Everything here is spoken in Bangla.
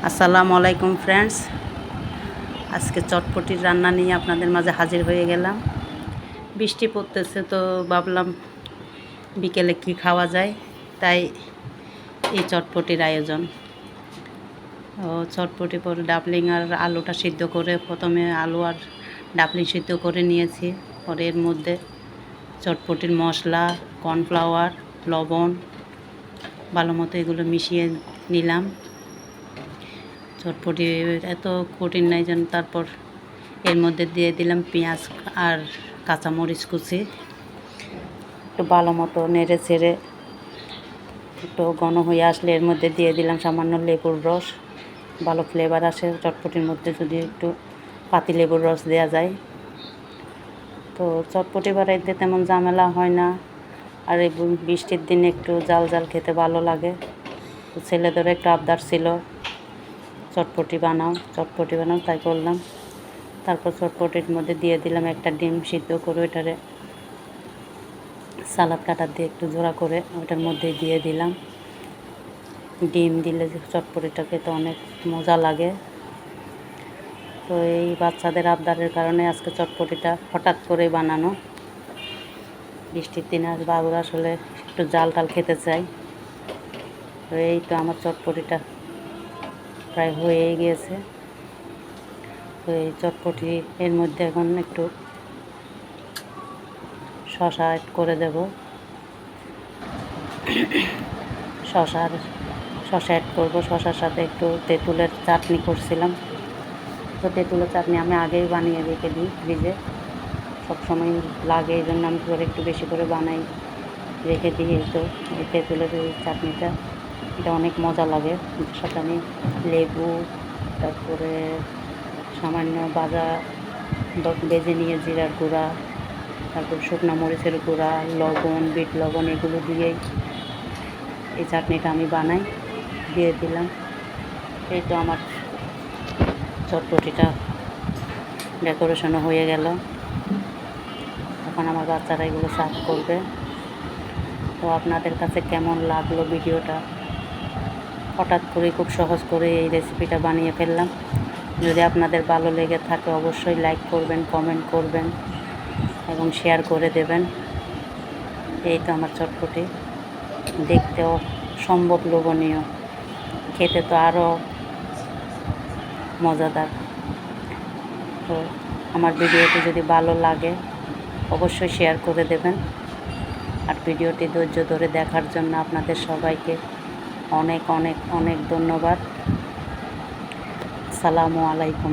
আসসালামু আলাইকুম ফ্রেন্ডস, আজকে চটপটির রান্না নিয়ে আপনাদের মাঝে হাজির হয়ে গেলাম। বৃষ্টি পড়তেছে তো ভাবলাম বিকেলে কি খাওয়া যায়, তাই এই চটপটির আয়োজন। চটপটি পরে ডাবলিং আর আলুটা সিদ্ধ করে, প্রথমে আলু আর ডাবলিং সিদ্ধ করে নিয়েছি। পরে এর মধ্যে চটপটির মশলা, কর্নফ্লাওয়ার, লবণ ভালো মতো এগুলো মিশিয়ে নিলাম। চটপটি এত কঠিন নাই যেন। তারপর এর মধ্যে দিয়ে দিলাম পেঁয়াজ আর কাঁচামরিচ কুচি। একটু ভালো মতো নেড়ে ছেড়ে একটু ঘন হয়ে আসলে এর মধ্যে দিয়ে দিলাম সামান্য লেবুর রস। ভালো ফ্লেভার আসে চটপটির মধ্যে যদি একটু পাতি লেবুর রস দেওয়া যায়। তো চটপটি বানাইতে তেমন ঝামেলা হয় না, আর এই বৃষ্টির দিনে একটু জাল জাল খেতে ভালো লাগে। তো ছেলেদের একটু আবদার ছিল চটপটি বানাও, তাই করলাম। তারপর চটপটির মধ্যে দিয়ে দিলাম একটা ডিম সিদ্ধ করে, ওইটারে সালাদ কাটার দিয়ে একটু জোড়া করে ওইটার মধ্যে দিয়ে দিলাম। ডিম দিলে চটপটিটা খেতে অনেক মজা লাগে। তো এই বাচ্চাদের আবদারের কারণে আজকে চটপটিটা হঠাৎ করে বানানো। বৃষ্টির দিনে আজ বাবুরা আসলে একটু জাল টাল খেতে চাই। তো এই তো আমার চটপটিটা প্রায় হয়েই গিয়েছে। তো এই চটপটি এর মধ্যে এখন একটু শসা অ্যাড করে দেব। শসা অ্যাড করবো। শসার সাথে একটু তেঁতুলের চাটনি করছিলাম। তো তেঁতুলের চাটনি আমি আগেই বানিয়ে রেখে দিই ফ্রিজে, সবসময় লাগে, এই জন্য আমি করে একটু বেশি করে বানাই, রেখে দিই। এই তো এই তেঁতুলের এই চাটনিটা, এটা অনেক মজা লাগে। সাথে আমি লেবু, তারপরে সামান্য বেজে নিয়ে জিরার গুঁড়া, তারপর শুকনো মরিচের গুঁড়া, লবণ, বিট লবণ এগুলো দিয়েই এই চাটনিটা আমি বানাই। দিয়ে দিলাম। এই তো আমার চটপটিটা ডেকোরেশনও হয়ে গেল। এখন আমার বাচ্চারা এগুলো সার্ভ করবে। তো আপনাদের কাছে কেমন লাগলো ভিডিওটা? হঠাৎ করে খুব সহজ করে এই রেসিপিটা বানিয়ে ফেললাম। যদি আপনাদের ভালো লেগে থাকে অবশ্যই লাইক করবেন, কমেন্ট করবেন এবং শেয়ার করে দেবেন। এই তো আমার চটপটি, দেখতেও সম্ভব লোভনীয়, খেতে তো আরও মজাদার। তো আমার ভিডিওটি যদি ভালো লাগে অবশ্যই শেয়ার করে দেবেন। আর ভিডিওটি ধৈর্য ধরে দেখার জন্য আপনাদের সবাইকে অনেক অনেক অনেক ধন্যবাদ। আসসালামু আলাইকুম।